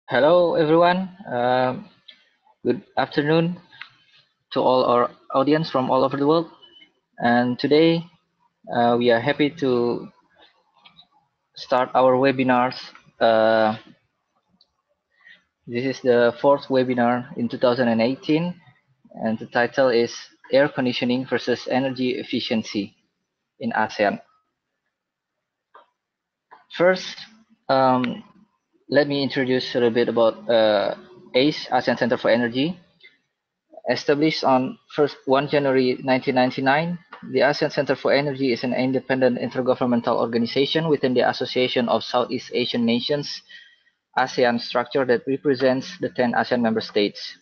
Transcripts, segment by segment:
Hello, everyone. Good afternoon to all our audience from all over the world. And today we are happy to start our webinars. Uh, this is the fourth webinar in 2018, and the title is Air Conditioning versus Energy Efficiency in ASEAN. First, um, let me introduce a little bit about ACE, ASEAN Center for Energy. Established on 1 January 1999, the ASEAN Center for Energy is an independent intergovernmental organization within the Association of Southeast Asian Nations (ASEAN) structure that represents the 10 ASEAN member states.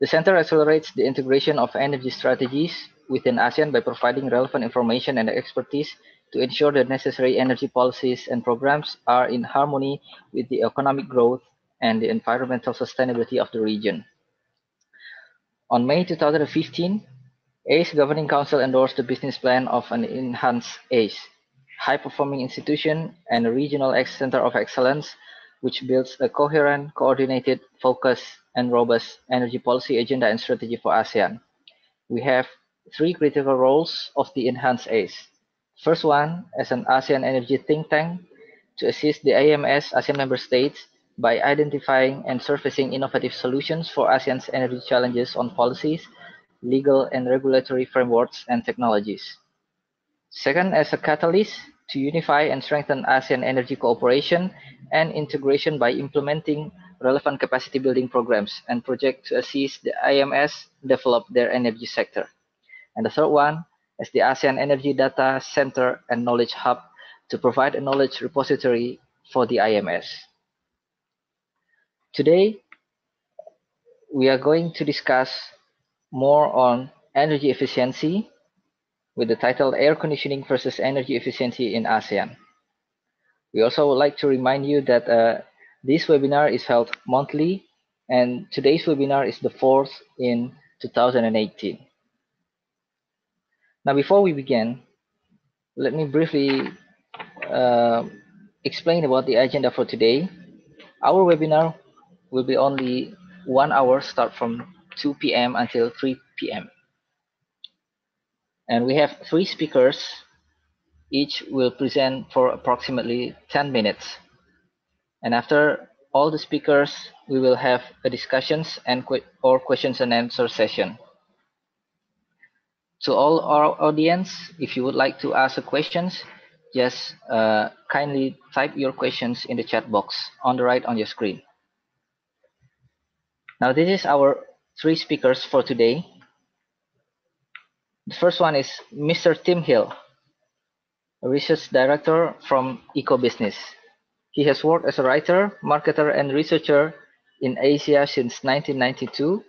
The center accelerates the integration of energy strategies within ASEAN by providing relevant information and expertise to ensure that necessary energy policies and programs are in harmony with the economic growth and the environmental sustainability of the region. On May 2015, ACE Governing Council endorsed the business plan of an enhanced ACE, high-performing institution and a regional center of excellence, which builds a coherent, coordinated, focused, and robust energy policy agenda and strategy for ASEAN. We have three critical roles of the enhanced ACE. First one, as an ASEAN energy think tank, to assist the AMS ASEAN member states by identifying and surfacing innovative solutions for ASEAN's energy challenges on policies, legal and regulatory frameworks, and technologies. Second, as a catalyst to unify and strengthen ASEAN energy cooperation and integration by implementing relevant capacity building programs and projects to assist the IMS develop their energy sector. And the third one is the ASEAN Energy Data Center and Knowledge Hub to provide a knowledge repository for the IMS. Today, we are going to discuss more on energy efficiency with the title Air Conditioning versus Energy Efficiency in ASEAN. We also would like to remind you that this webinar is held monthly, and today's webinar is the fourth in 2018. Now, before we begin, let me briefly explain about the agenda for today. Our webinar will be only 1 hour, start from 2 p.m. until 3 p.m. And we have three speakers. Each will present for approximately 10 minutes. And after all the speakers, we will have a discussions and or questions and answer session. To all our audience, if you would like to ask a questions, just kindly type your questions in the chat box on the right on your screen. Now, this is our three speakers for today. The first one is Mr. Tim Hill, a research director from EcoBusiness. He has worked as a writer, marketer, and researcher in Asia since 1992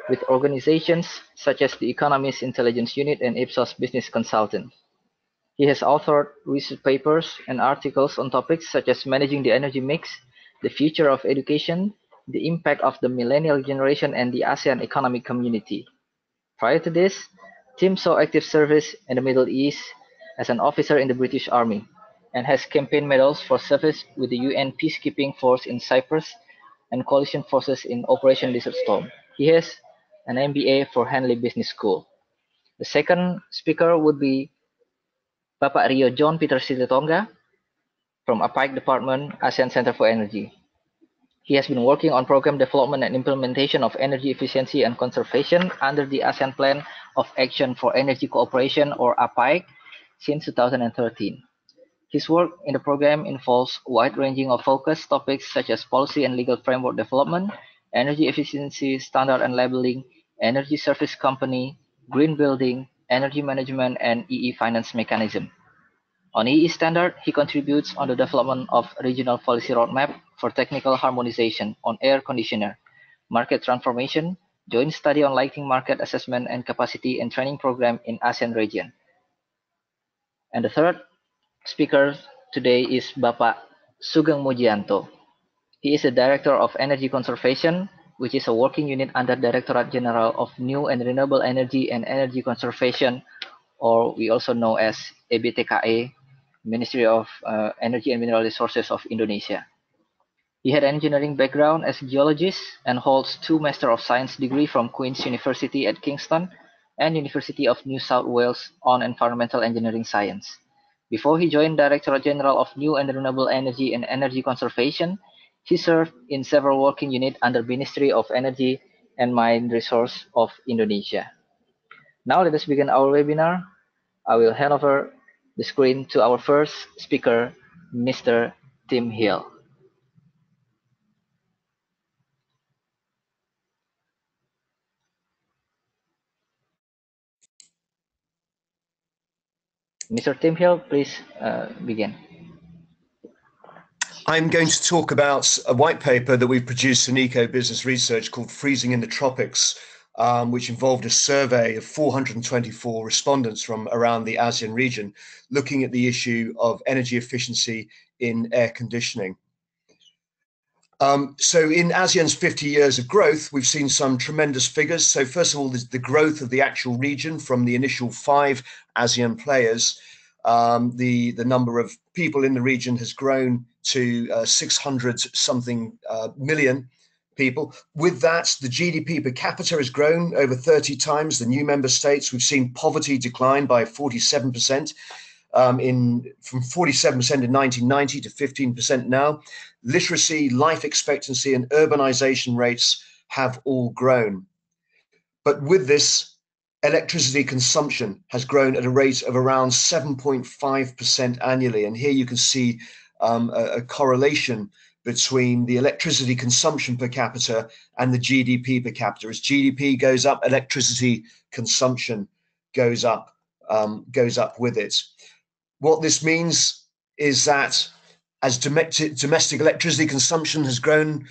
with organizations such as the Economist Intelligence Unit and Ipsos Business Consultant. He has authored research papers and articles on topics such as managing the energy mix, the future of education, the impact of the millennial generation, and the ASEAN economic community. Prior to this, Tim saw active service in the Middle East as an officer in the British Army and has campaign medals for service with the UN Peacekeeping Force in Cyprus and coalition forces in Operation Desert Storm. He has an MBA for Henley Business School. The second speaker would be Bapak Rio John Peter Silitonga from APAIC Department, ASEAN Center for Energy. He has been working on program development and implementation of energy efficiency and conservation under the ASEAN Plan of Action for Energy Cooperation, or APAIC, since 2013. His work in the program involves wide-ranging of focus topics such as policy and legal framework development, energy efficiency standard and labeling, energy service company, green building, energy management, and EE finance mechanism. On EE standard, he contributes on the development of regional policy roadmap for technical harmonization on air conditioner, market transformation, joint study on lighting market assessment, and capacity and training program in ASEAN region. And the third speaker today is Bapak Sugeng Mujianto. He is the Director of Energy Conservation, which is a working unit under Directorate General of New and Renewable Energy and Energy Conservation, or we also know as EBTKE, Ministry of Energy and Mineral Resources of Indonesia. He had an engineering background as a geologist and holds 2 Master of Science degree from Queen's University at Kingston and University of New South Wales on Environmental Engineering Science. Before he joined Directorate General of New and Renewable Energy and Energy Conservation, he served in several working units under Ministry of Energy and Mine Resources of Indonesia. Now let us begin our webinar. I will hand over the screen to our first speaker, Mr. Tim Hill. Mr. Tim Hill, please begin. I'm going to talk about a white paper that we've produced in Eco Business Research called Freezing in the Tropics, which involved a survey of 424 respondents from around the ASEAN region, looking at the issue of energy efficiency in air conditioning. So in ASEAN's 50 years of growth, we've seen some tremendous figures. So first of all, there's the growth of the actual region from the initial 5 ASEAN players. The number of people in the region has grown to 600 something million people. With that, the GDP per capita has grown over 30 times. The new member states, we've seen poverty decline by 47%. From 47% in 1990 to 15% now. Literacy, life expectancy, and urbanization rates have all grown. But with this, electricity consumption has grown at a rate of around 7.5% annually. And here you can see a correlation between the electricity consumption per capita and the GDP per capita. As GDP goes up, electricity consumption goes up with it. What this means is that as domestic electricity consumption has grown,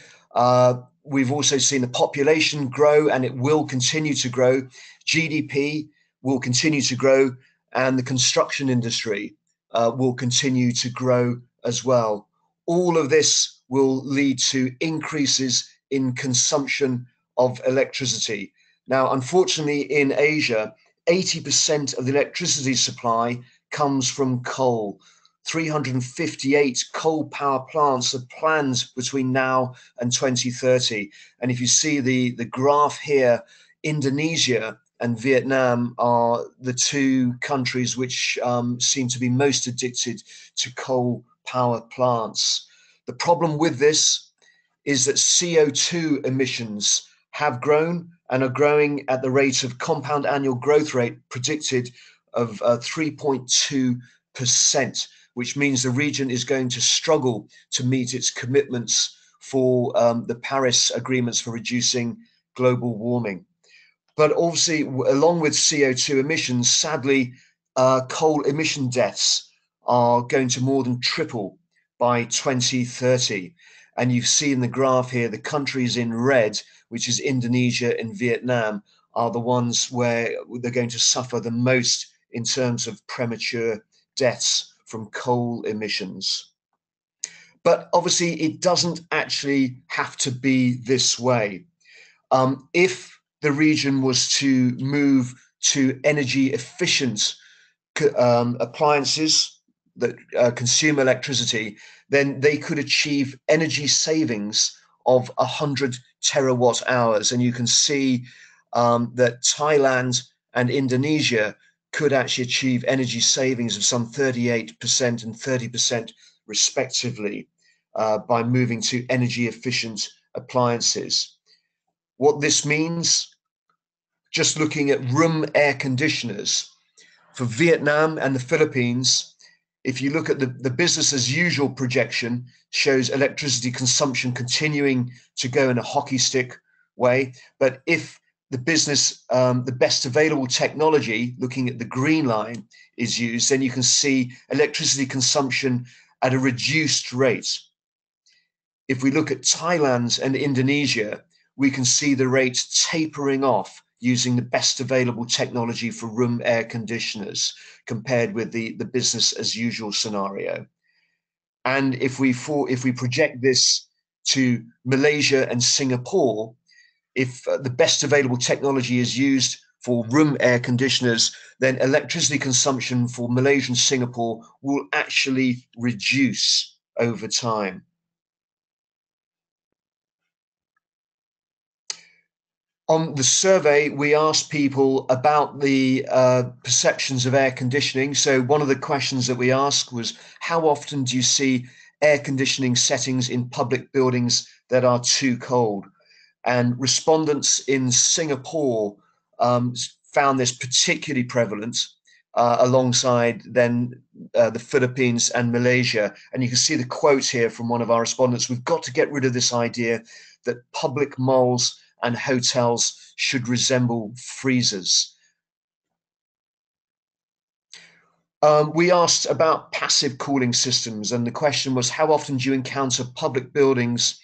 we've also seen the population grow, and it will continue to grow. GDP will continue to grow, and the construction industry will continue to grow as well. All of this will lead to increases in consumption of electricity. Now, unfortunately, in Asia, 80% of the electricity supply comes from coal. 358 coal power plants are planned between now and 2030. And if you see the graph here, Indonesia and Vietnam are the 2 countries which seem to be most addicted to coal power plants. The problem with this is that CO2 emissions have grown and are growing at the rate of compound annual growth rate predicted of 3.2%, which means the region is going to struggle to meet its commitments for the Paris agreements for reducing global warming. But obviously, along with CO2 emissions, sadly, coal emission deaths are going to more than triple by 2030. And you see in the graph here, the countries in red, which is Indonesia and Vietnam, are the ones where they're going to suffer the most in terms of premature deaths from coal emissions. But obviously, it doesn't actually have to be this way. If the region was to move to energy efficient appliances that consume electricity, then they could achieve energy savings of 100 terawatt hours. And you can see that Thailand and Indonesia could actually achieve energy savings of some 38% and 30% respectively by moving to energy efficient appliances. What this means, just looking at room air conditioners, for Vietnam and the Philippines, if you look at the business as usual projection, shows electricity consumption continuing to go in a hockey stick way. But if the business, the best available technology, looking at the green line, is used, then you can see electricity consumption at a reduced rate. If we look at Thailand and Indonesia, we can see the rate tapering off using the best available technology for room air conditioners compared with the business as usual scenario. And if we project this to Malaysia and Singapore, if the best available technology is used for room air conditioners, then electricity consumption for Malaysia and Singapore will actually reduce over time. On the survey, we asked people about the perceptions of air conditioning. So one of the questions that we asked was, how often do you see air conditioning settings in public buildings that are too cold? And respondents in Singapore found this particularly prevalent, alongside then the Philippines and Malaysia. And you can see the quote here from one of our respondents: "We've got to get rid of this idea that public malls and hotels should resemble freezers." We asked about passive cooling systems, and the question was, how often do you encounter public buildings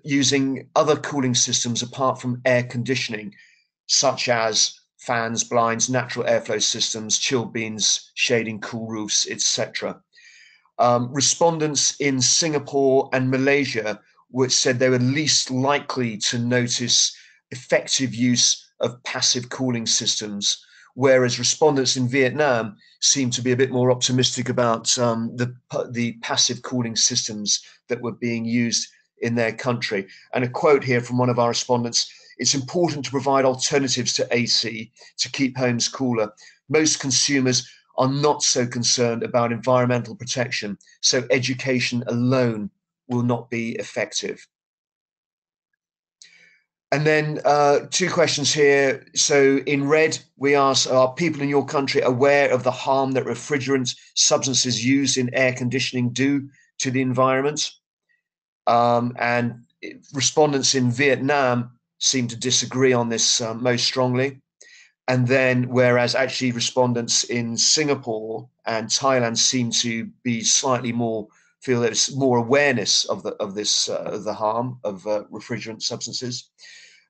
using other cooling systems apart from air conditioning, such as fans, blinds, natural airflow systems, chill beans, shading, cool roofs, etc. Respondents in Singapore and Malaysia said they were least likely to notice effective use of passive cooling systems, whereas respondents in Vietnam seem to be a bit more optimistic about the passive cooling systems that were being used in their country. And a quote here from one of our respondents: "It's important to provide alternatives to AC to keep homes cooler. Most consumers are not so concerned about environmental protection, so education alone will not be effective." And then 2 questions here. So in red, we ask, are people in your country aware of the harm that refrigerant substances used in air conditioning do to the environment? And respondents in Vietnam seem to disagree on this most strongly. And then, whereas actually respondents in Singapore and Thailand seem to be slightly more, feel there's more awareness of the harm of refrigerant substances.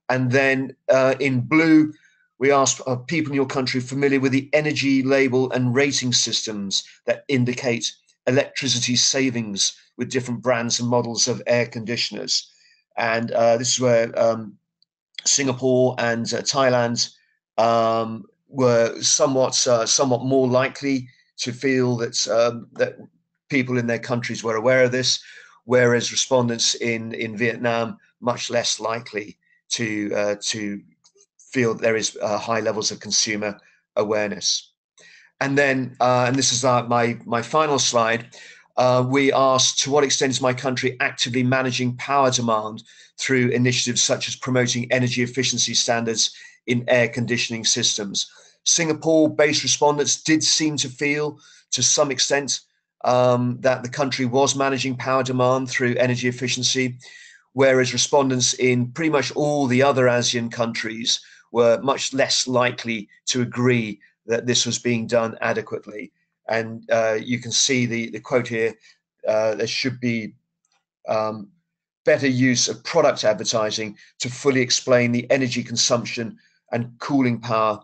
And then in blue, we asked, are people in your country familiar with the energy label and rating systems that indicate electricity savings with different brands and models of air conditioners? And this is where Singapore and Thailand were somewhat more likely to feel that that people in their countries were aware of this, whereas respondents in Vietnam much less likely to feel that there is high levels of consumer awareness. And then, and this is my final slide, we asked, to what extent is my country actively managing power demand through initiatives such as promoting energy efficiency standards in air conditioning systems? Singapore-based respondents did seem to feel, to some extent, that the country was managing power demand through energy efficiency, whereas respondents in pretty much all the other ASEAN countries were much less likely to agree that this was being done adequately. And you can see the quote here: there should be better use of product advertising to fully explain the energy consumption and cooling power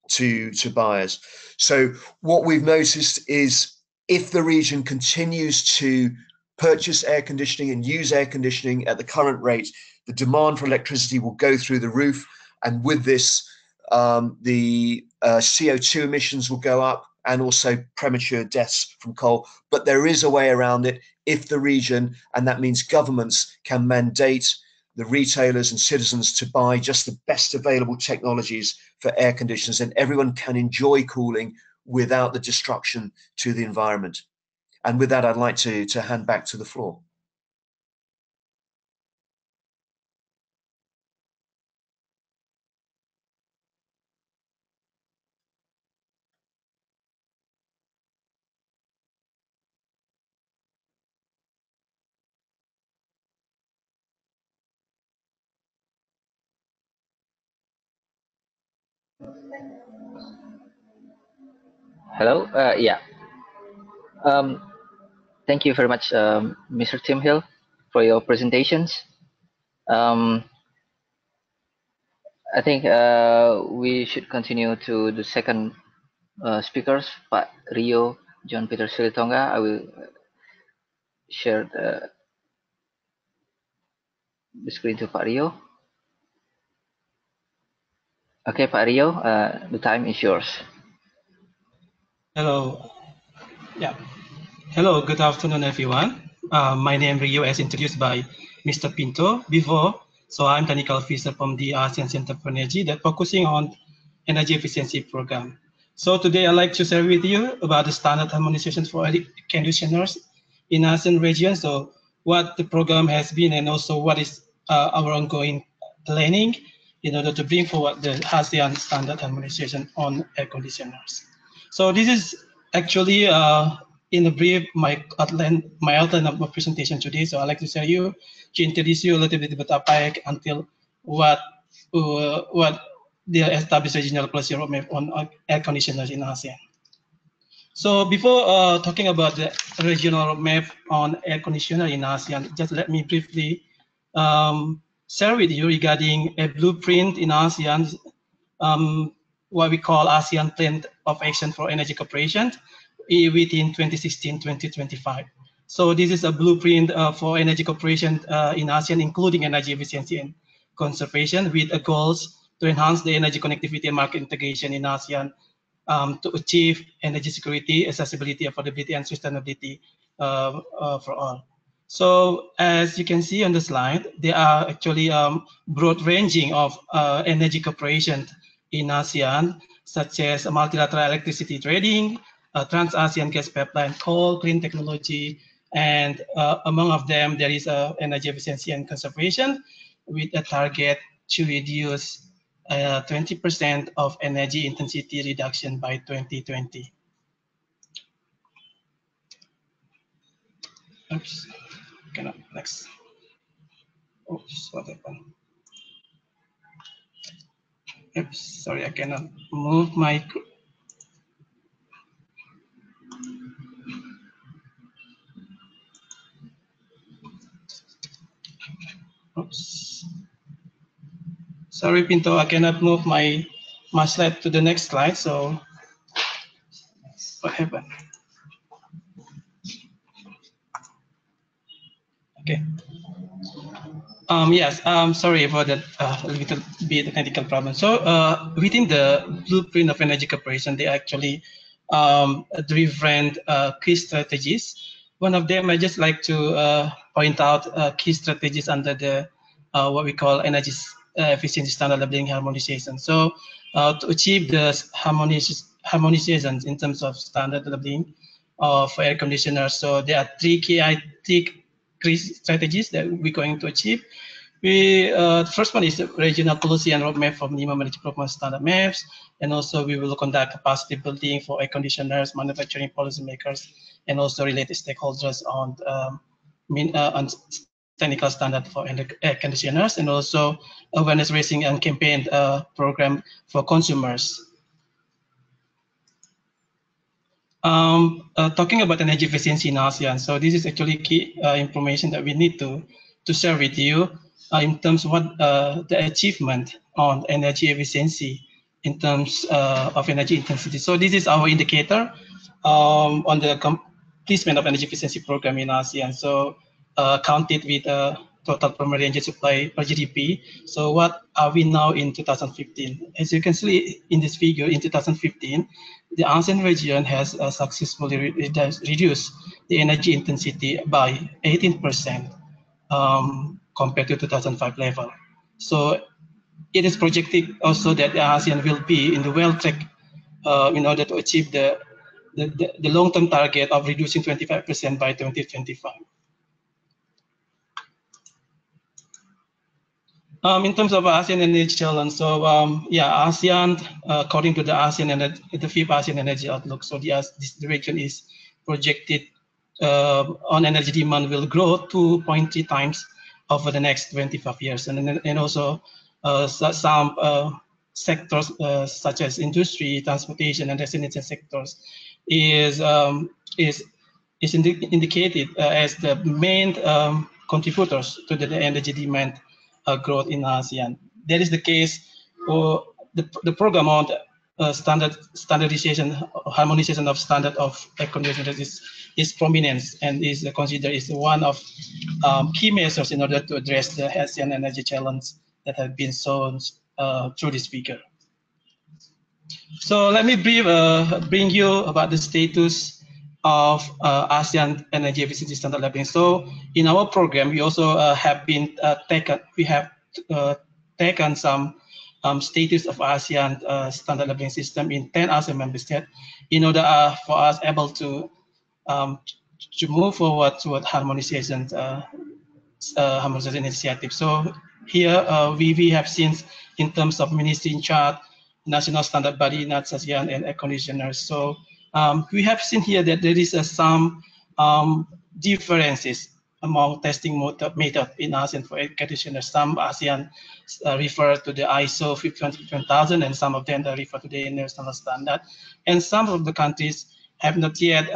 to buyers. So what we've noticed is, if the region continues to purchase air conditioning and use air conditioning at the current rate, the demand for electricity will go through the roof. And with this, the CO2 emissions will go up, and also premature deaths from coal. But there is a way around it if the region, and that means governments, can mandate the retailers and citizens to buy just the best available technologies for air conditioners, and everyone can enjoy cooling without the destruction to the environment. And with that, I'd like to hand back to the floor. Hello. Yeah. Thank you very much, Mr. Tim Hill, for your presentations. I think we should continue to the second speakers, Pak Rio John Peter Silitonga. I will share the screen to Pak Rio. Okay, Pak Rio, the time is yours. Hello. Yeah. Hello, good afternoon, everyone. My name is Rio, as introduced by Mr. Pinto before. So I'm technical officer from the ASEAN Center for Energy that focusing on energy efficiency program. So today I'd like to share with you about the standard harmonization for air conditioners in ASEAN region. So what the program has been and also what is our ongoing planning in order to bring forward the ASEAN standard harmonization on air conditioners. So this is actually in a brief my outline of my presentation today. So I'd like to tell you to introduce you a little bit about APAC until what the established regional policy roadmap on air conditioners in ASEAN. So before talking about the regional roadmap on air conditioner in ASEAN, just let me briefly share with you regarding a blueprint in ASEAN, what we call ASEAN Plan of Action for Energy Cooperation within 2016-2025. So this is a blueprint for energy cooperation in ASEAN, including energy efficiency and conservation, with a goals to enhance the energy connectivity and market integration in ASEAN to achieve energy security, accessibility, affordability, and sustainability for all. So as you can see on the slide, there are actually broad ranging of energy cooperation in ASEAN, such as multilateral electricity trading, trans-ASEAN gas pipeline, coal, clean technology, and among of them, there is energy efficiency and conservation with a target to reduce 20% of energy intensity reduction by 2020. Oops, cannot, next. Oops, what happened? Oops, sorry, I cannot move my. Oops. Sorry, Pinto, I cannot move my slide to the next slide. So what happened? Okay. Yes, sorry about that a little bit technical problem. So within the blueprint of energy cooperation, they actually different key strategies. One of them, I just like to point out key strategies under the what we call energy efficiency standard labeling harmonization. So to achieve the harmonization in terms of standard labeling for air conditioners, so there are three key strategies that we're going to achieve. The first one is the regional policy and roadmap for minimum energy performance standard maps, and also we will conduct capacity building for air conditioners, manufacturing policymakers, and also related stakeholders on technical standard for air conditioners, and also awareness raising and campaign program for consumers. Talking about energy efficiency in ASEAN, so this is actually key information that we need to share with you in terms of what the achievement on energy efficiency in terms of energy intensity. So this is our indicator on the completion of energy efficiency program in ASEAN. So counted with total primary energy supply per GDP. So what are we now in 2015? As you can see in this figure, in 2015, the ASEAN region has successfully reduced the energy intensity by 18% compared to 2005 level. So it is projected also that the ASEAN will be in the well track in order to achieve the long-term target of reducing 25% by 2025. In terms of ASEAN Energy Challenge, so yeah, ASEAN, according to the ASEAN and the fifth ASEAN Energy Outlook, so the region is projected on energy demand will grow 2.3 times over the next 25 years, and also some sectors such as industry, transportation, and destination sectors is indicated as the main contributors to the energy demand growth in ASEAN. That is the case for the program on standardization, harmonization of standard of air conditioners is prominent and is considered as one of key measures in order to address the ASEAN energy challenge that have been shown through this figure. So let me bring you about the status of ASEAN energy efficiency standard labeling. So in our program, we also have been we have taken some status of ASEAN standard labeling system in 10 ASEAN member states in order for us able to move forward toward harmonization initiative. So here we have seen in terms of ministry in charge, national standard body, ASEAN, and air conditioners. So we have seen here that there is some differences among testing method in ASEAN for air conditioners. Some ASEAN refer to the ISO 52000, and some of them refer to the international standard. And some of the countries have not yet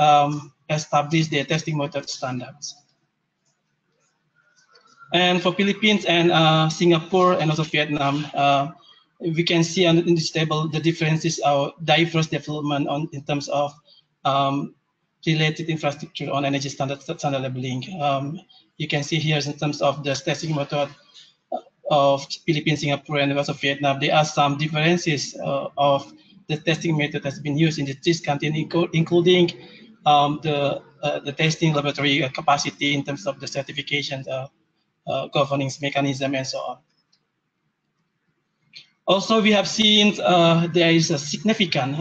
established their testing method standards. And for Philippines and Singapore and also Vietnam, we can see in this table the differences of diverse development in terms of related infrastructure on energy standard labeling. You can see here in terms of the testing method of Philippines, Singapore, and also Vietnam, there are some differences of the testing method that's been used in this country, including the testing laboratory capacity in terms of the certification governance mechanism and so on. Also, we have seen there is a significant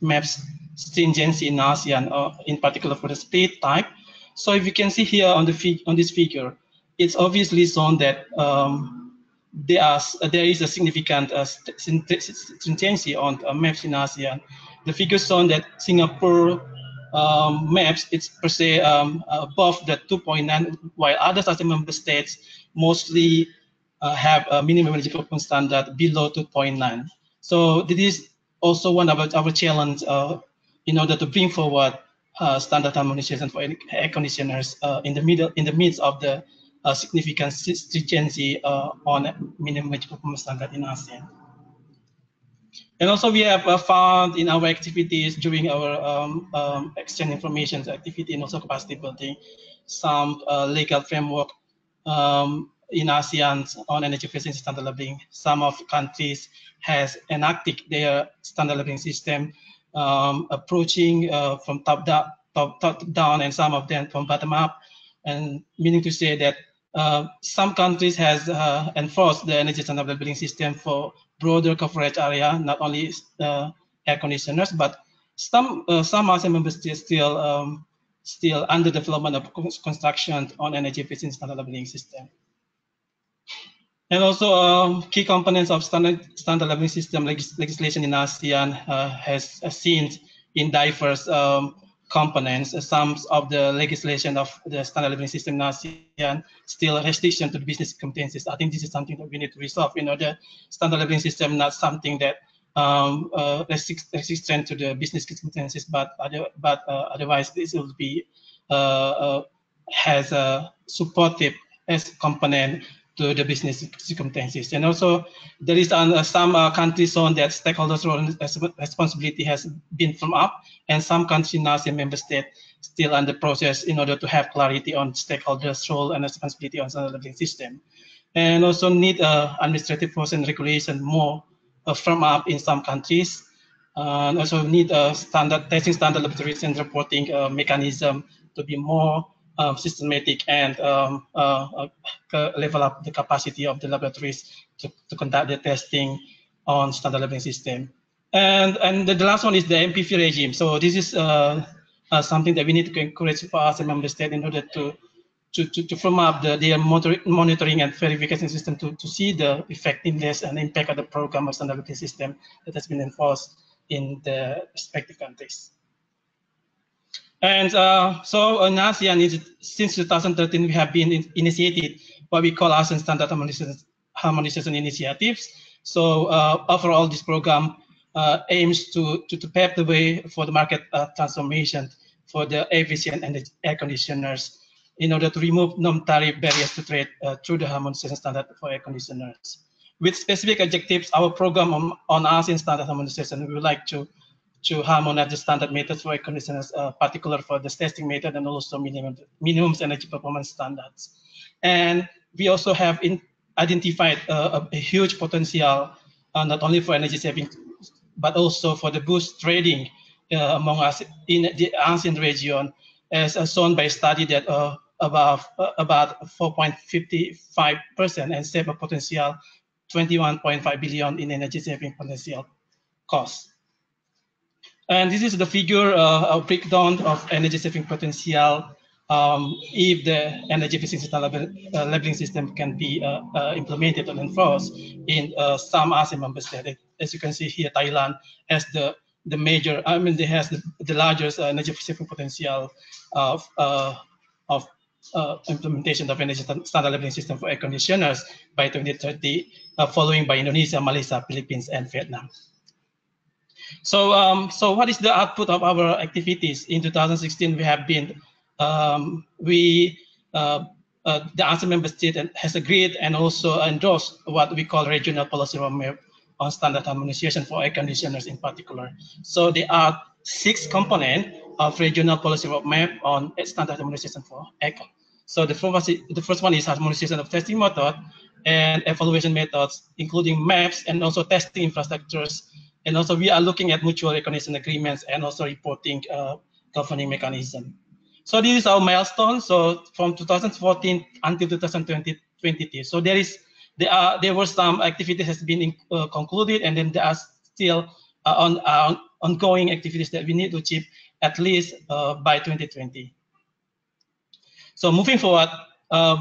MAPS stringency in ASEAN, in particular for the state type. So if you can see here on this figure, it's obviously shown that there is a significant stringency on MAPS in ASEAN. The figure shown that Singapore MAPS, it's per se above the 2.9, while other ASEAN member states mostly have a minimum energy performance standard below 2.9. So this is also one of our challenge in order to bring forward standard harmonization for air conditioners in the midst of the significant stringency on minimum energy performance standard in ASEAN. And also we have found in our activities during our exchange information activity and also capacity building, some legal framework in ASEAN on energy efficiency standard labeling. Some of the countries has enacted their standard labeling system approaching from top down and some of them from bottom up, and meaning to say that some countries has enforced the energy standard labeling system for broader coverage area, not only air conditioners, but some ASEAN member states still under development of construction on energy efficiency standard labeling system. And also key components of standard labeling system legislation in ASEAN has seen in diverse components. Some of the legislation of the standard labeling system in ASEAN still restriction to the business competencies. I think this is something that we need to resolve in order standard labeling system not something that restriction to the business competencies, but otherwise this will be has a supportive as component to the business circumstances. And also there is some countries on that stakeholders' role and responsibility has been firmed up, and some countries in ASEAN member state still under process in order to have clarity on stakeholders' role and responsibility on standard labeling system. And also need administrative process and regulation more firm up in some countries. And also need testing standard laboratories and reporting mechanism to be more systematic and level up the capacity of the laboratories to conduct the testing on standard labeling system. And the last one is the MPV regime. So this is something that we need to encourage for us as a member state in order to firm up their monitoring and verification system to see the effectiveness and impact of the program of standard labeling system that has been enforced in the respective countries. And so in ASEAN, since 2013, we have been initiated what we call ASEAN Standard Harmonization Initiatives. So overall, this program aims to pave the way for the market transformation for the efficient and air conditioners in order to remove non-tariff barriers to trade through the harmonization standard for air conditioners. With specific objectives, our program on ASEAN Standard Harmonization, we would like to harmonize the standard methods for air conditioners, particular for the testing method and also minimum energy performance standards. And we also have identified a huge potential, not only for energy saving, but also for the boost trading among us in the ASEAN region, as shown by a study that about 4.55% and save a potential 21.5 billion in energy saving potential cost. And this is the figure a breakdown of energy saving potential if the energy efficiency labeling system can be implemented and enforced in some ASEAN member states. As you can see here, Thailand has the major, they has the largest energy saving potential of implementation of energy standard labeling system for air conditioners by 2030, following by Indonesia, Malaysia, Philippines, and Vietnam. So, so what is the output of our activities? In 2016, we have been, the ASEAN member state has agreed and also endorsed what we call regional policy roadmap on standard harmonization for air conditioners in particular. So there are 6 components of regional policy roadmap on standard harmonization for aircon. So the first one is harmonization of testing method and evaluation methods, including maps and also testing infrastructures. And also we are looking at mutual recognition agreements and also reporting governing mechanism. So this is our milestone. So from 2014 until 2022. So there were some activities has been concluded, and then there are still ongoing activities that we need to achieve at least by 2020. So moving forward,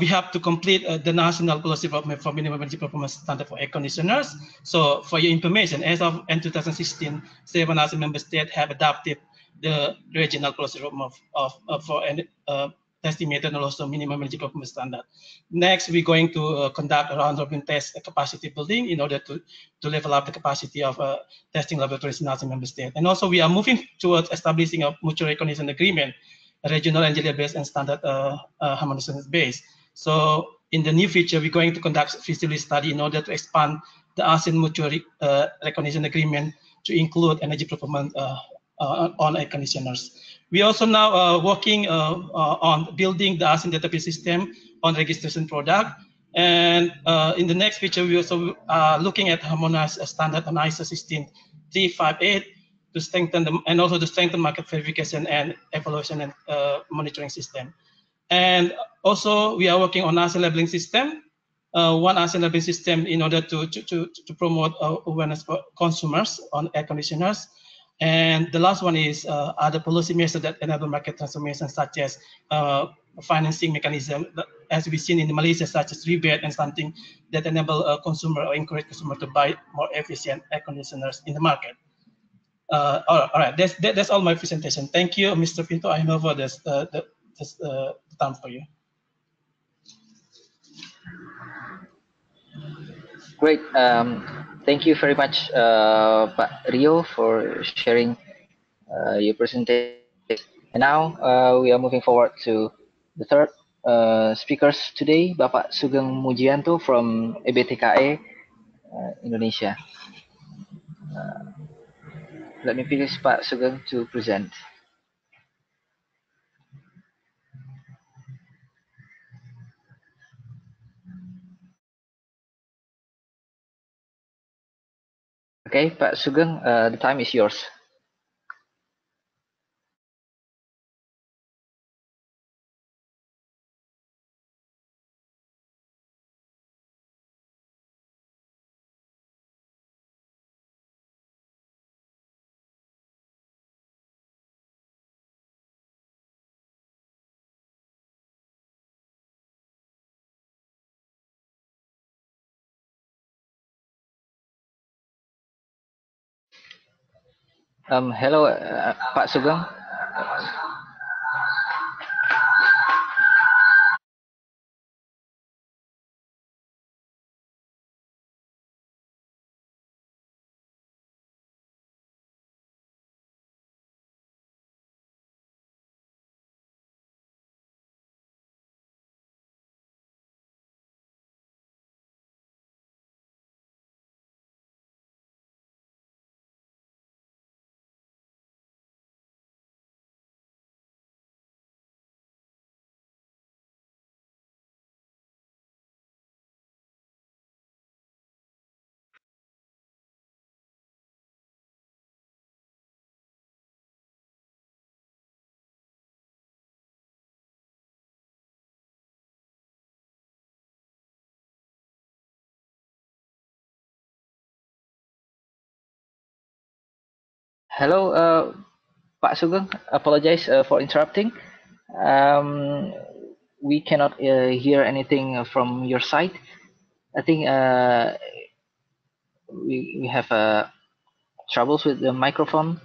we have to complete the national policy roadmap for minimum energy performance standard for air conditioners. So for your information, as of end 2016, 7 ASEAN member states have adopted the regional policy roadmap for testing method and also minimum energy performance standard. Next, we're going to conduct a round-robin test capacity building in order to level up the capacity of testing laboratories in ASEAN member states. And also we are moving towards establishing a mutual recognition agreement, regional engineer-based and standard harmonization-based. So in the near future, we're going to conduct a feasibility study in order to expand the ASEAN mutual recognition agreement to include energy performance on air conditioners. We also now working on building the ASEAN database system on registration product. And in the next feature, we also are looking at harmonized standard on ISO 16358 to strengthen them, and also to strengthen market verification and evaluation and monitoring system. And also we are working on ASEAN labeling system, one ASEAN labeling system in order to promote awareness for consumers on air conditioners. And the last one is other policy measures that enable market transformation, such as financing mechanism, as we've seen in Malaysia, such as rebate and something that enable a consumer or encourage consumer to buy more efficient air conditioners in the market. All right, that's all my presentation. Thank you, Mr. Pinto. I hand over this time for you. Great. Thank you very much, Pak Rio, for sharing your presentation. And now we are moving forward to the third speakers today, Bapak Sugeng Mujianto from EBTKE Indonesia. Let me please Pak Sugeng to present. Okay, Pak Sugeng, the time is yours. Hello, Pak Sugeng. Hello, Pak Sugeng. Apologize for interrupting. We cannot hear anything from your side. I think we have troubles with the microphone.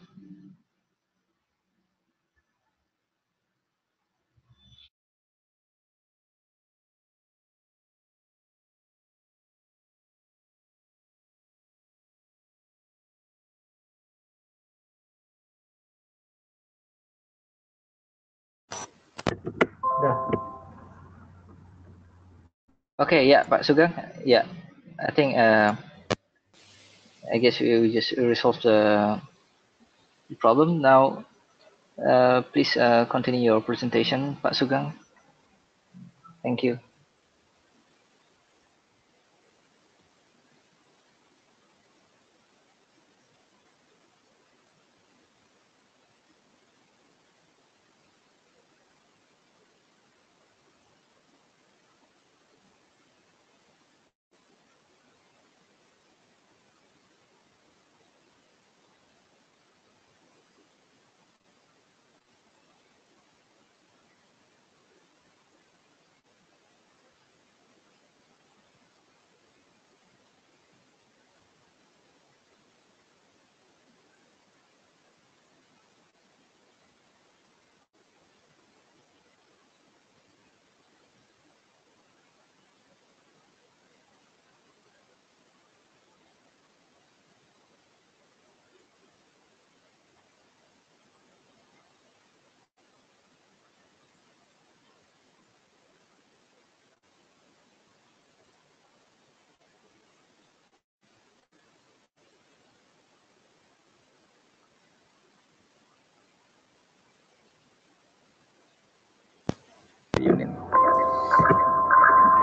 Okay, yeah, Pak Sugeng. Yeah, I think I guess we just resolved the problem. Now, please continue your presentation, Pak Sugeng. Thank you.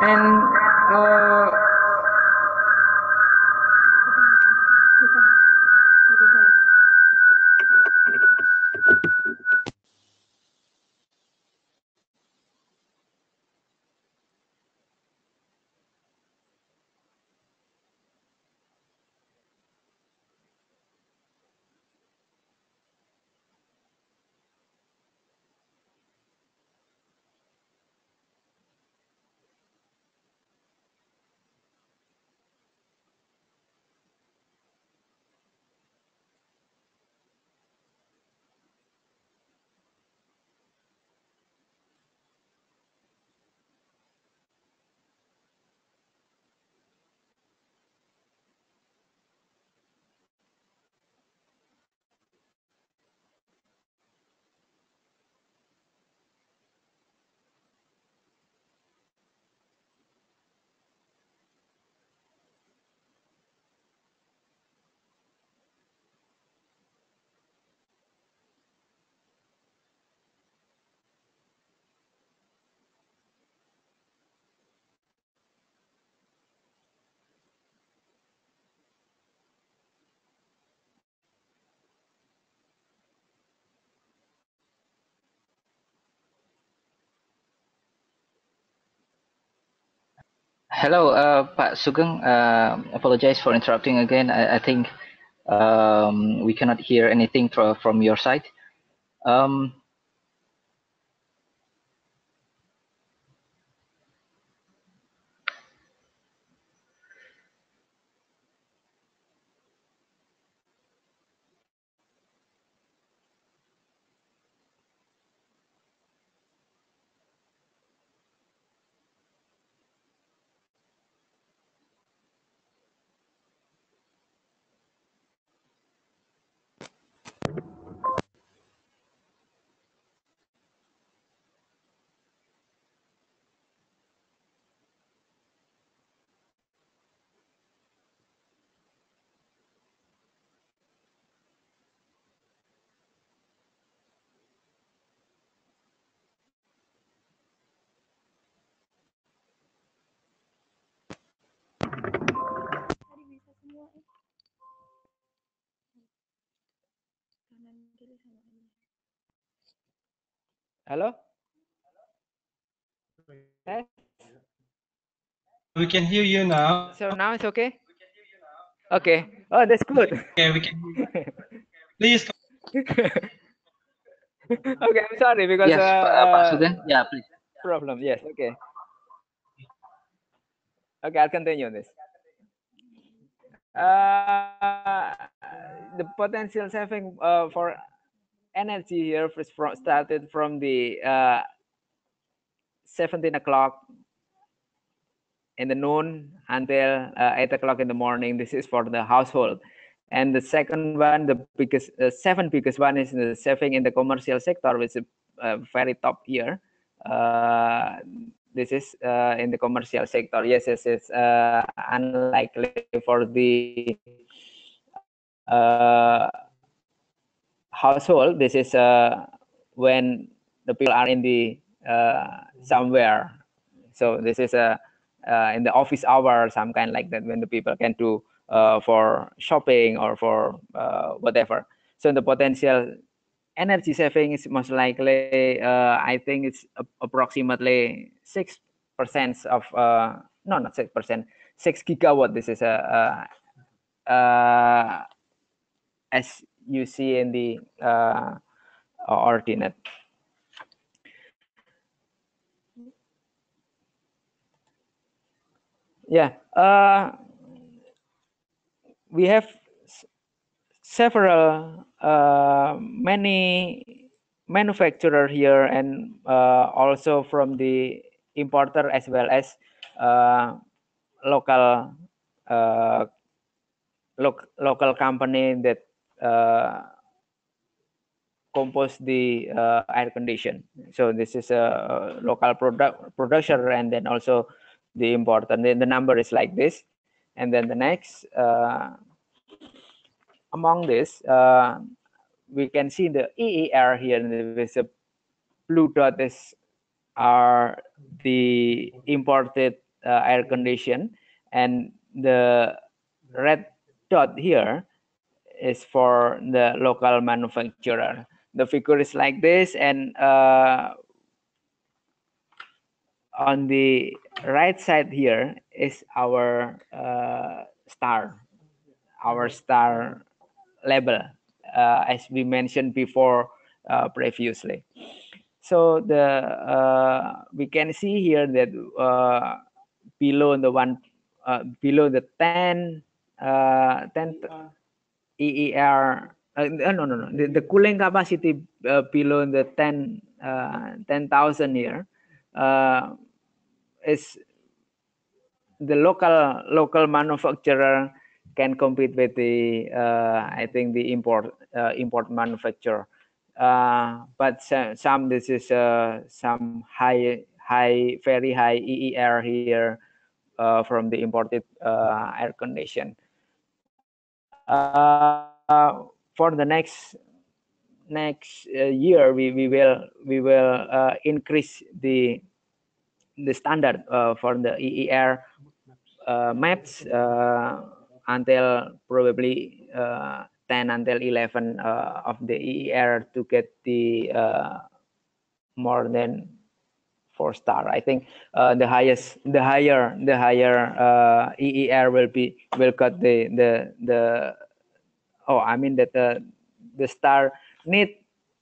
And Hello, Pak Sugeng. Apologize for interrupting again. I think we cannot hear anything from your side. hello. We can hear you now. So now it's okay. Okay. Oh, that's good. Okay, we can hear you. Please Okay, I'm sorry because Yes, Pak Sugeng. Yeah, please. problem. Yes, okay. Okay, I'll continue this. The potential saving for energy here started from the 17 o'clock in the noon until 8 o'clock in the morning. This is for the household. And the second one, the biggest, seven biggest one is the saving in the commercial sector, which is very top here. This is in the commercial sector. Yes, it's unlikely for the household. This is when the people are in the somewhere. So this is in the office hour, some kind like that, when the people can do for shopping or for whatever. So the potential energy saving is most likely, I think it's approximately 6% of no, not 6%, 6 gigawatt. This is as you see in the ordinate. Yeah, we have several many manufacturer here, and also from the importer as well as local local company that compose the air condition. So this is a local production, and then also the import, and then the number is like this. And then the next among this, we can see the EER here. With a blue dot is are the imported air condition, and the red dot here is for the local manufacturer. The figure is like this, and on the right side here is our star label, as we mentioned before previously. So the we can see here that below the one below the 10 EER, no, the cooling capacity below the 10,000 here is the local manufacturer can compete with the I think the import manufacturer. But some this is some very high EER here from the imported air condition. For the next year, we will increase the standard for the EER maps until probably 10 until 11 of the EER to get the more than 4-star. I think the higher EER will cut the I mean that the star need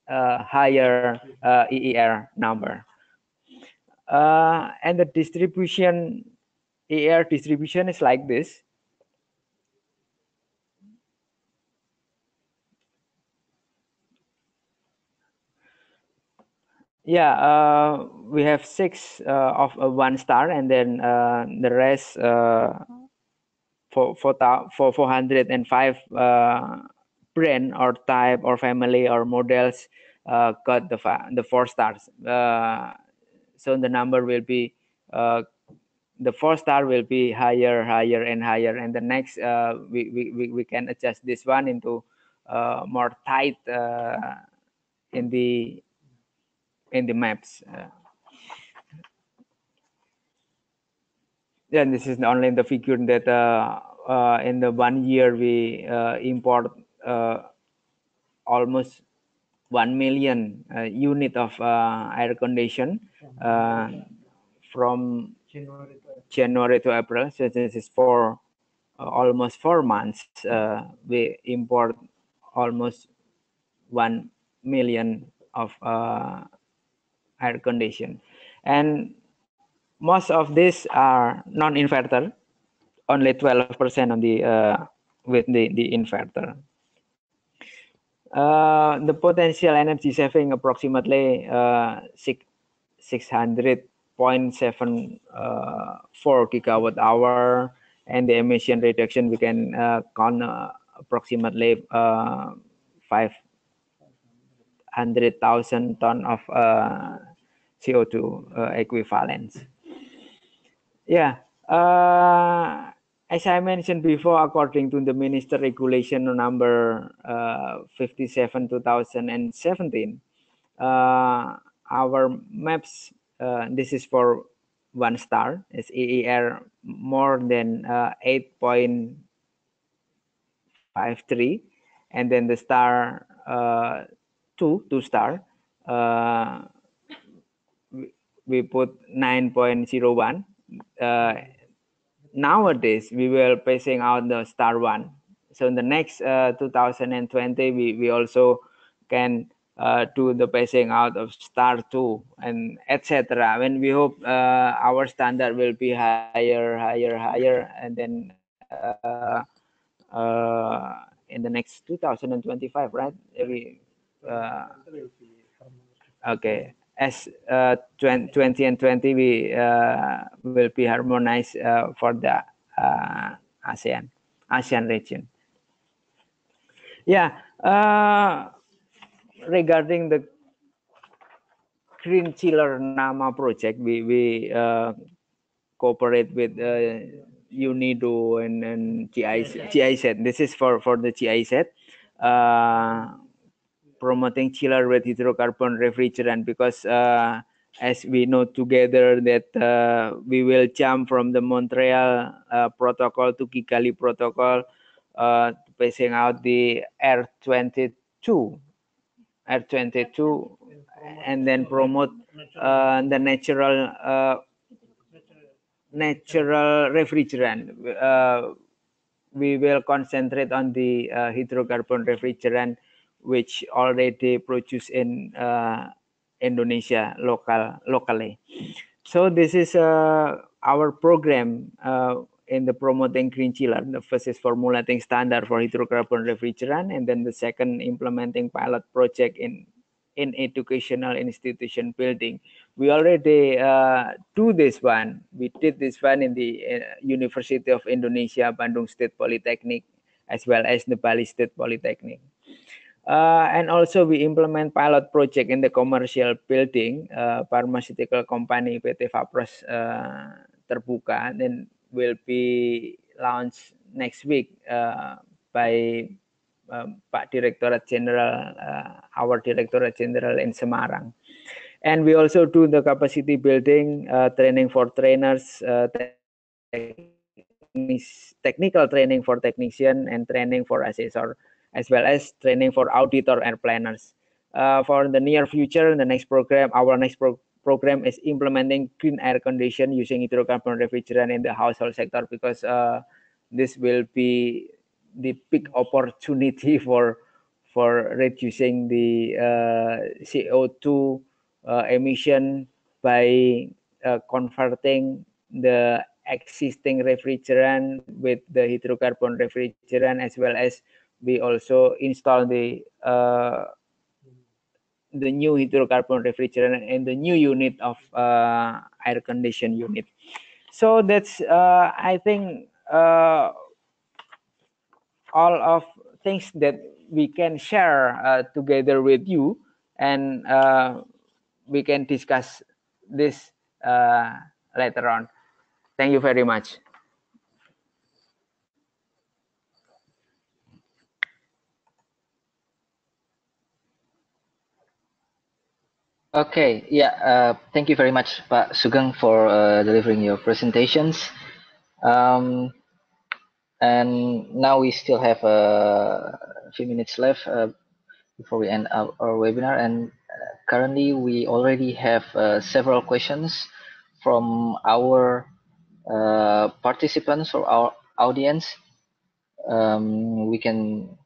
higher EER number. And the distribution, EER distribution is like this. Yeah, we have 6 of 1-star, and then the rest for 405 brand or type or family or models got the 4 stars. So the number will be the 4-star will be higher and higher, and the next we can adjust this one into more tight in the maps. Yeah, this is only the figure that in the 1 year we import almost 1 million unit of air condition from January to April. So this is for almost 4 months. We import almost 1 million of air condition, and most of these are non-inverter. Only 12% on the with the inverter. The potential energy saving approximately 600.74 gigawatt hour, and the emission reduction we can count approximately 500,000 ton of CO2 equivalents. Yeah, as I mentioned before, according to the Minister Regulation number 57/2017, our maps, this is for 1 star, is EER more than 8.53, and then the star 2 star, we put 9.01. Nowadays we will phasing out the star 1. So in the next 2020 we also can do the phasing out of star 2 and etc. When we hope our standard will be higher, and then in the next 2025, right? Okay, as 20 and 20 we will be harmonized for the ASEAN region. Yeah, regarding the Green Chiller Nama project, we cooperate with UNIDO and GIZ. This is for the GIZ. Promoting chiller with hydrocarbon refrigerant, because as we know together that we will jump from the Montreal protocol to Kigali protocol, phasing out the R22, and then promote the natural refrigerant. We will concentrate on the hydrocarbon refrigerant which already produced in Indonesia locally. So this is our program in the promoting green chiller. The first is formulating standard for hydrocarbon refrigerant, and then the second implementing pilot project in educational institution building. We already do this one. We did this one in the University of Indonesia, Bandung State Polytechnic, as well as the Bali State Polytechnic. And also we implement pilot project in the commercial building, pharmaceutical company PT Vapros terbuka, then will be launched next week by Pak Directorate General, our Directorate General in Semarang. And we also do the capacity building, training for trainers, technical training for technician, and training for assessor, as well as training for auditor and planners. For the near future, the next program, our next program is implementing clean air condition using hydrocarbon refrigerant in the household sector, because this will be the big opportunity for reducing the CO2 emission by converting the existing refrigerant with the hydrocarbon refrigerant, as well as we also install the new hydrocarbon refrigerant in the new unit of air condition unit. So that's I think all of things that we can share together with you, and we can discuss this later on. Thank you very much. Okay, yeah, thank you very much, Pak Sugeng, for delivering your presentations. And now we still have a few minutes left before we end our webinar. And currently, we already have several questions from our participants or our audience. We can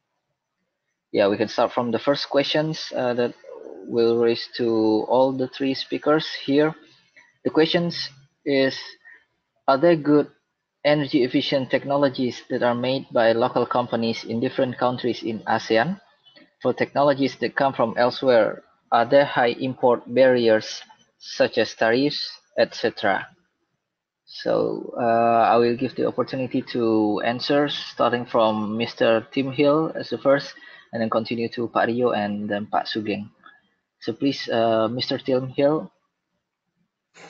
yeah, we can start from the first questions that we'll raise to all the three speakers here. The questions is, are there good energy efficient technologies that are made by local companies in different countries in ASEAN? For technologies that come from elsewhere, are there high import barriers such as tariffs, etc.? So I will give the opportunity to answer, starting from Mr. Tim Hill as the first, and then continue to Pak Rio and then Pak Sugeng. So please, Mr. Tim Hill.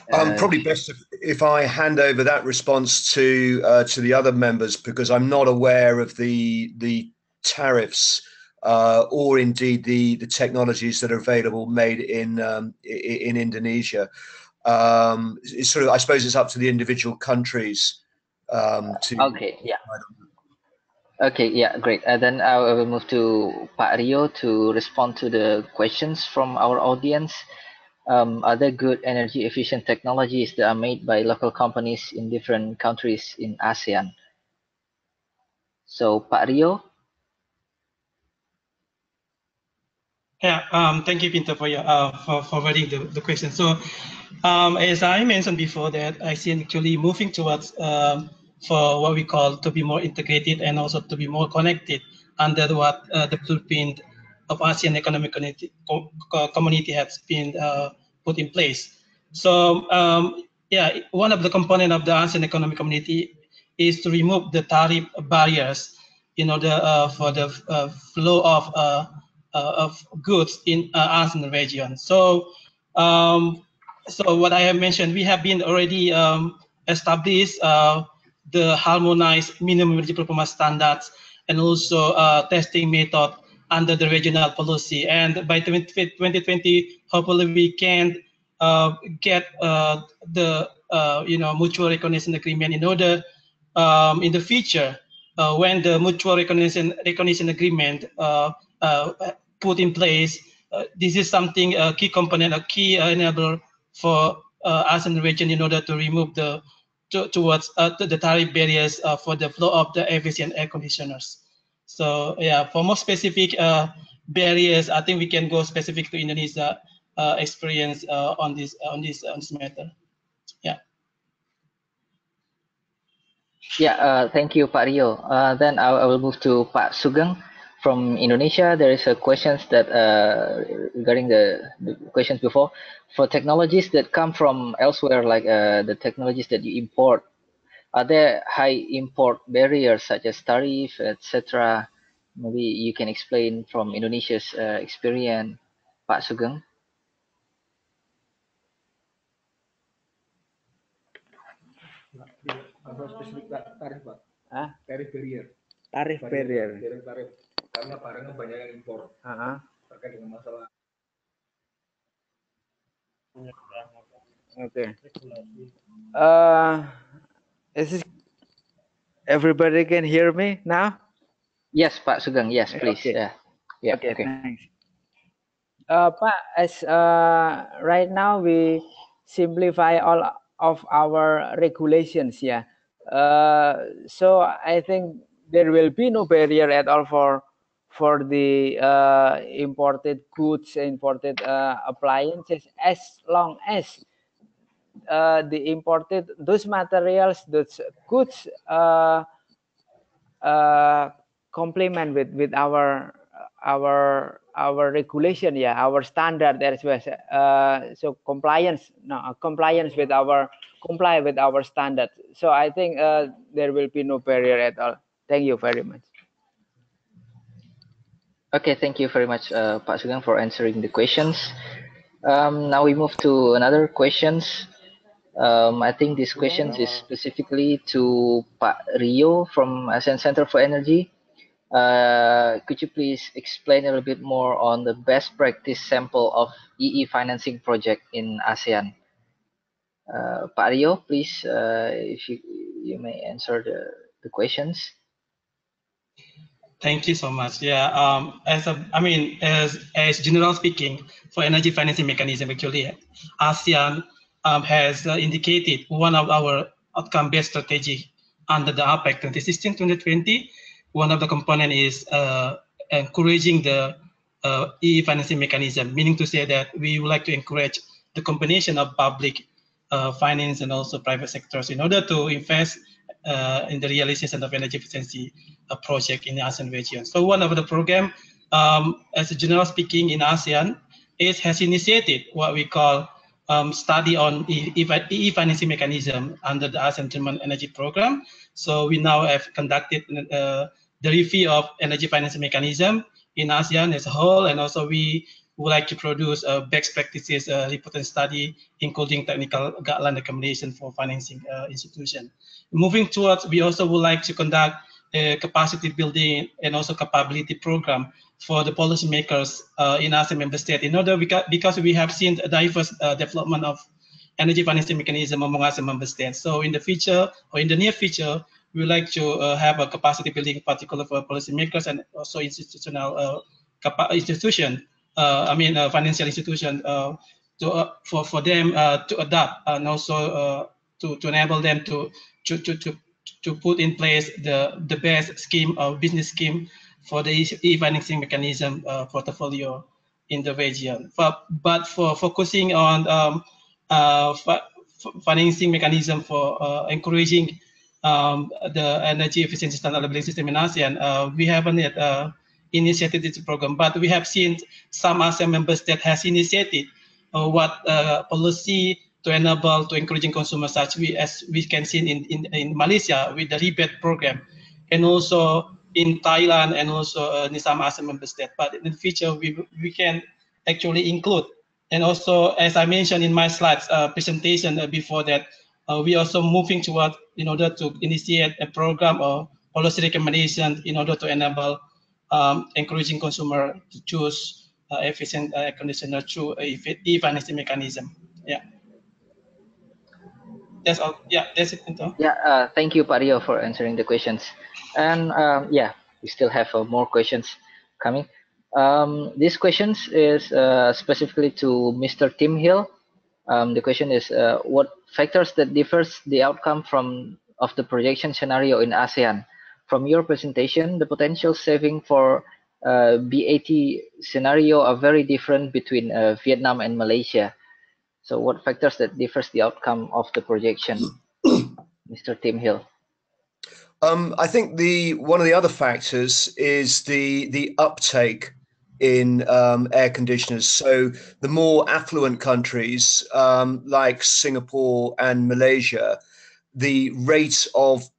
Probably best if I hand over that response to the other members, because I'm not aware of the tariffs or indeed the technologies that are available made in Indonesia. It's sort of, I suppose it's up to the individual countries to. Okay, yeah. Okay, yeah, great. Then I will move to Pak Rio to respond to the questions from our audience. Are there good energy efficient technologies that are made by local companies in different countries in ASEAN? So, Pak Rio. Yeah, thank you, Pinto, for your for forwarding the question. So, as I mentioned before, that ASEAN actually moving towards for what we call to be more integrated and also to be more connected under what the blueprint of ASEAN Economic Community has been put in place. So, yeah, one of the components of the ASEAN Economic Community is to remove the tariff barriers in order for the flow of goods in ASEAN region. So, so what I have mentioned, we have been already established the harmonized minimum energy performance standards and also testing method under the regional policy. And by 2020, hopefully we can get the mutual recognition agreement in order in the future when the mutual recognition agreement put in place, this is something a key component, a key enabler for us in the region in order to remove towards the tariff barriers for the flow of the efficient air conditioners. So yeah, for more specific barriers, I think we can go specific to Indonesia experience on this matter. Yeah. Yeah, thank you, Pak Rio. Then I will move to Pak Sugeng from Indonesia. There is a questions that regarding the questions before. For technologies that come from elsewhere, like the technologies that you import, are there high import barriers such as tariff, etc.? Maybe you can explain from Indonesia's experience, Pak Sugeng. Spesifik tarif, Pak. Tarif barrier. Tarif. Karena barangnya banyak yang impor. Terkait dengan masalah. Okay. Is everybody can hear me now? Yes, Pak Sugeng. Yes, please. Okay. Yeah. Okay. Thanks. Pak, as right now we simplify all of our regulations. Yeah. So I think there will be no barrier at all for the imported goods, imported appliances, as long as the imported those materials, those goods complement with our regulation, yeah, our standard as well. So comply with our standard. So I think there will be no barrier at all. Thank you very much. Okay, thank you very much, Pak Sugeng, for answering the questions. Now we move to another questions. I think this question is specifically to Pak Rio from ASEAN Center for Energy. Could you please explain a little bit more on the best practice sample of EE financing project in ASEAN? Pak Rio, please, if you may answer the questions. Thank you so much. Yeah, as general speaking, for energy financing mechanism, actually, ASEAN has indicated one of our outcome-based strategy under the APEC 2016-2020. One of the component is encouraging the e-financing mechanism, meaning to say that we would like to encourage the combination of public finance and also private sectors in order to invest in the realization of energy efficiency project in the ASEAN region. So one of the program, as a general speaking in ASEAN, has initiated what we call study on e-financing mechanism under the ASEAN German Energy Program. So we now have conducted the review of energy financing mechanism in ASEAN as a whole, and also we would like to produce best practices report and study, including technical guideline recommendation for financing institution. Moving towards, we also would like to conduct a capacity building and also capability program for the policymakers in ASEAN member state, in order because we have seen a diverse development of energy financing mechanism among ASEAN member states. So in the future, or in the near future, we would like to have a capacity building, particular for policymakers and also institutional institution. Financial institution for them to adapt, and also to enable them to put in place the best scheme or business scheme for the e-financing mechanism portfolio in the region. But for focusing on financing mechanism for encouraging the energy efficiency standard labeling system in ASEAN, we haven't yet initiated this program, but we have seen some ASEAN member state has initiated what policy to enable to encouraging consumers, such as we can see in Malaysia with the rebate program, and also in Thailand, and also in some ASEAN member state. But in the future, we can actually include, and also as I mentioned in my slides presentation before that, we also moving toward in order to initiate a program or policy recommendation in order to enable encouraging consumer to choose efficient air conditioner through e-financing mechanism. Yeah, that's all. Yeah, that's it. Yeah, thank you, Pak Rio, for answering the questions. And yeah, we still have more questions coming. These questions is specifically to Mr. Tim Hill. The question is, what factors that differs the outcome of the projection scenario in ASEAN? From your presentation, the potential saving for BAT scenario are very different between Vietnam and Malaysia. So what factors that differs the outcome of the projection? Mr. Tim Hill. I think one of the other factors is the uptake in air conditioners. So the more affluent countries like Singapore and Malaysia, the rate of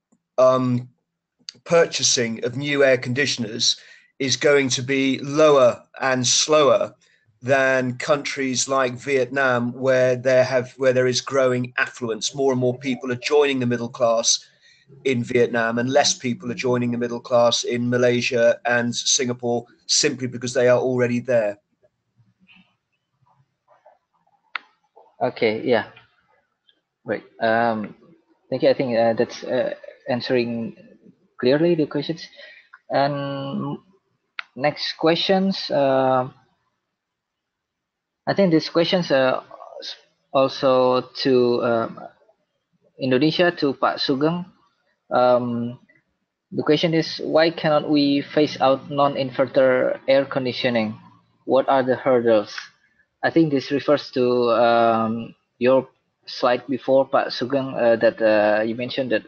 purchasing of new air conditioners is going to be lower and slower than countries like Vietnam, where there is growing affluence. More and more people are joining the middle class in Vietnam, and less people are joining the middle class in Malaysia and Singapore, simply because they are already there. Okay, yeah, great. Thank you. I think that's answering clearly the questions. And next questions. I think these questions are also to Indonesia, to Pak Sugeng. The question is, why cannot we phase out non-inverter air conditioning? What are the hurdles? I think this refers to your slide before, Pak Sugeng, that you mentioned that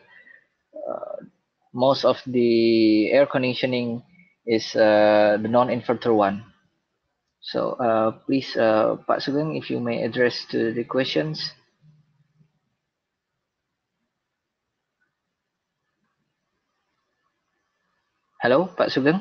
most of the air conditioning is the non-inverter one. So please, Pak Sugeng, if you may address to the questions. Hello, Pak Sugeng.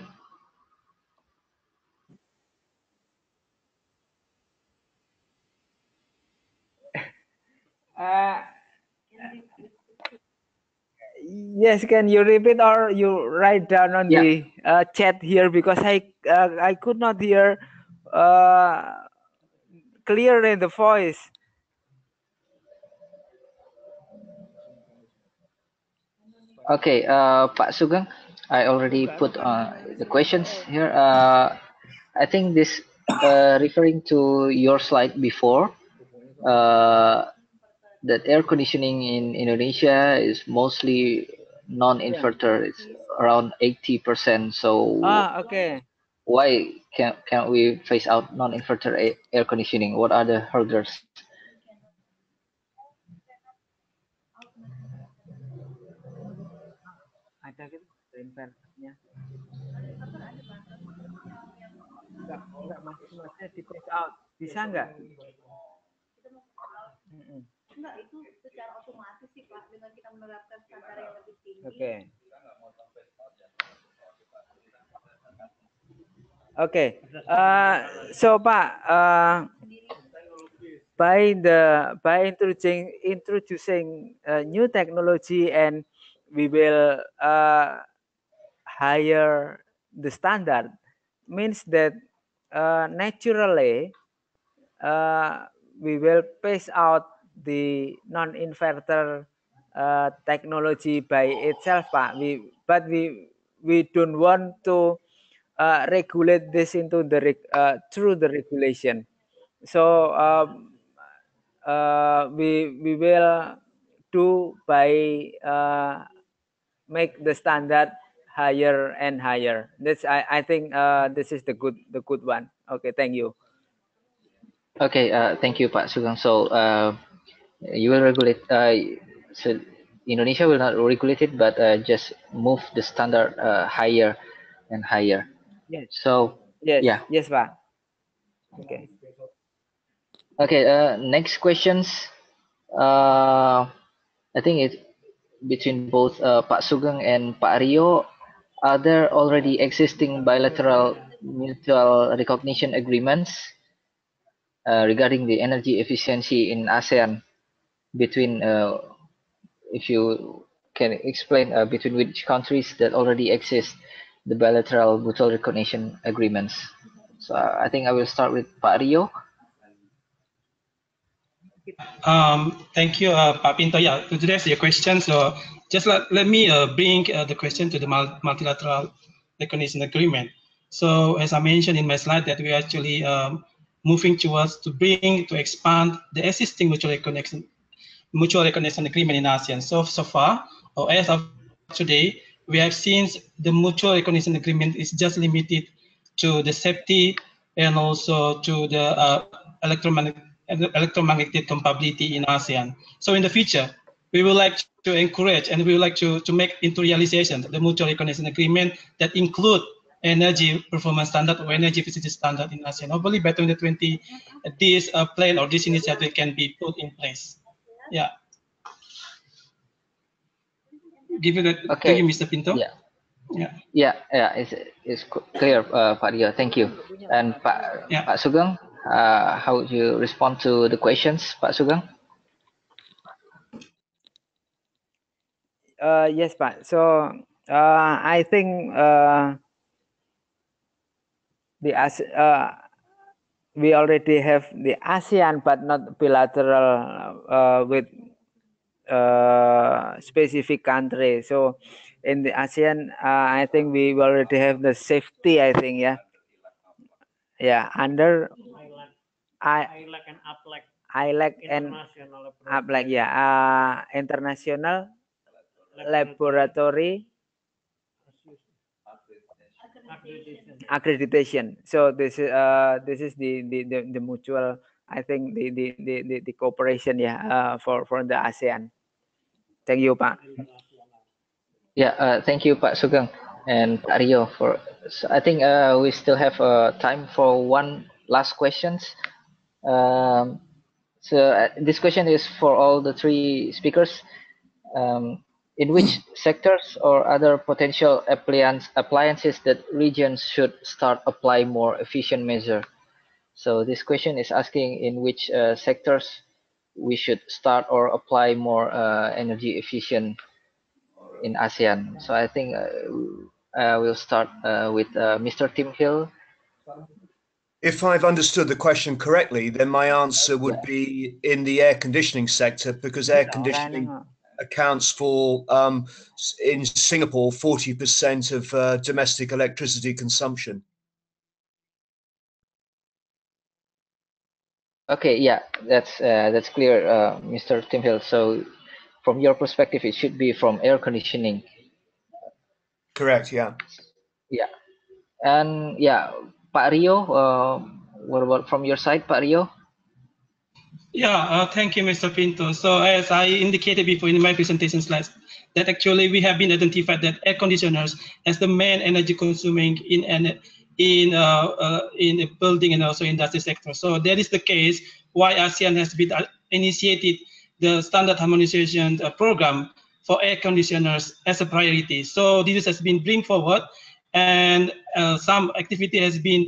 Yes, can you repeat or you write down on the chat here, because I could not hear clearly the voice. Okay, Pak Sugeng, I already put the questions here. I think this referring to your slide before, that air conditioning in Indonesia is mostly non-inverter. It's around 80%. So Okay. why can't we phase out non-inverter air conditioning? What are the hurdles? Ada gitu inverternya. Enggak maksudnya di phase out. Bisa enggak? Enggak, itu secara otomatis sih Pak, dengan kita menerapkan standar yang lebih tinggi. Oke. Okay. So Pak, by introducing new technology, and we will higher the standard, means that naturally we will phase out the non-inverter technology by itself, Pak. But we don't want to regulate this into the through the regulation. So we will do by make the standard higher and higher. That's I think this is the good one. Okay, thank you. Okay, thank you, Pak Sugeng. So you will regulate. So Indonesia will not regulate it, but just move the standard higher and higher. Yes. So yes, yeah. Yes, Pak. Okay. Okay. Next questions. I think it's between both Pak Sugeng and Pak Rio. Are there already existing bilateral mutual recognition agreements regarding the energy efficiency in ASEAN between, if you can explain between which countries that already exist the bilateral mutual recognition agreements? So I think I will start with Pak Rio. Thank you, Pak Pinto. Yeah, to address your question, so just let me bring the question to the multilateral recognition agreement. So as I mentioned in my slide, that we are actually moving towards to expand the existing mutual recognition agreement in ASEAN. So far, or as of today, we have seen the mutual recognition agreement is just limited to the safety and also to the electromagnetic compatibility in ASEAN. So in the future, we would like to encourage and we would like to make into realization the mutual recognition agreement that include energy performance standard or energy efficiency standard in ASEAN. Hopefully by 2020, this plan or this initiative can be put in place. Yeah. Give it to you, Mr. Pinto. Yeah. It's clear, Pak Rio. Thank you. And Pak Sugeng, how would you respond to the questions, Pak Sugeng? Yes, Pak. So I think we already have the ASEAN, but not bilateral with specific country. So in the ASEAN, I think we already have the safety. I think, under ILAC and APLAC, international laboratory accreditation. So this is the mutual, I think, the cooperation for the ASEAN. Thank you, Pak. Yeah, thank you, Pak Sugeng and Pak Rio. So I think we still have time for one last questions. So this question is for all the three speakers. In which sectors or other potential appliances that regions should start apply more efficient measure? So this question is asking in which sectors we should start or apply more energy efficient in ASEAN. So I think we'll start with Mr. Tim Hill. If I've understood the question correctly, then my answer would be in the air conditioning sector, because air conditioning accounts for, in Singapore, 40% of domestic electricity consumption. Okay, yeah, that's clear, Mr. Tim Hill. So from your perspective, it should be from air conditioning. Correct, yeah. Yeah. And yeah, Pak Rio, what about from your side, Pak Rio? Yeah, thank you, Mr. Pinto. So as I indicated before in my presentation slides, that actually we have been identified that air conditioners as the main energy consuming in the building and also industry sector. So that is the case why ASEAN has been initiated the standard harmonization program for air conditioners as a priority. So this has been bring forward, and some activity has been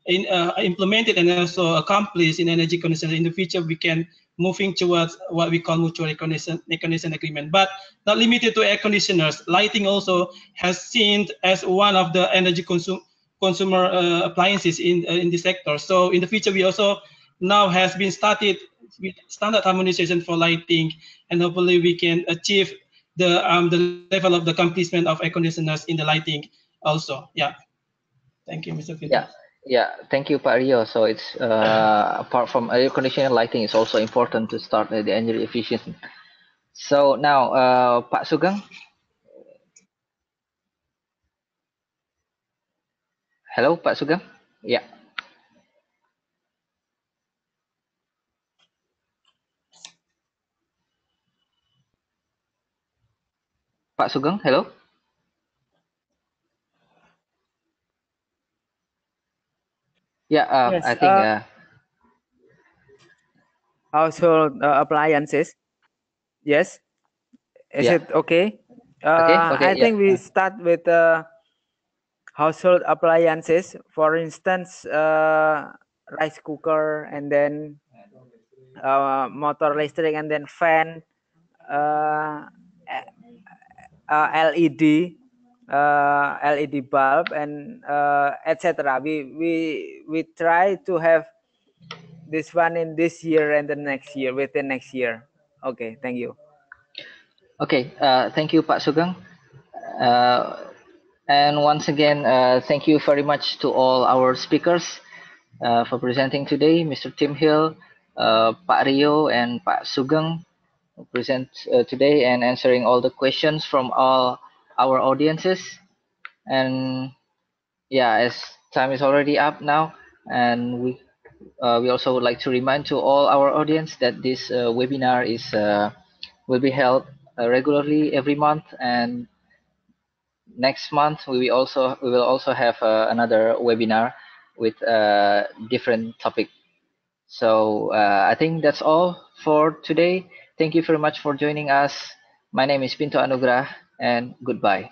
implemented and also accomplished in energy conditioning. In the future, we can moving towards what we call mutual recognition agreement, but not limited to air conditioners. Lighting also has seen as one of the energy consumer appliances in the sector. So in the future, we also now has been started with standard harmonization for lighting, and hopefully we can achieve the level of the accomplishment of air conditioners in the lighting also. Yeah. Thank you, Mr. Peter. Yeah, yeah. Thank you, Pak Rio. So it's apart from air conditioning, lighting is also important to start the energy efficiency. So now, Pak Sugeng. Hello, Pak Sugeng. Yeah. Pak Sugeng, hello. Yeah, Yes. I think Household appliances. Yes. Is yeah. it okay? Okay, I yeah. think we start with household appliances. For instance, rice cooker, and then motor listrik, and then fan, LED, LED bulb, and etc. We try to have this one in this year and the next year, within next year. Okay, thank you. Okay, thank you, Pak Sugeng. And once again, thank you very much to all our speakers for presenting today, Mr. Tim Hill, Pak Rio, and Pak Sugeng, who present today and answering all the questions from all our audiences. And yeah, as time is already up now, and we also would like to remind to all our audience that this webinar is will be held regularly every month, and next month we will also have another webinar with a different topic. So I think that's all for today. Thank you very much for joining us. My name is Pinto Anugrah, and goodbye.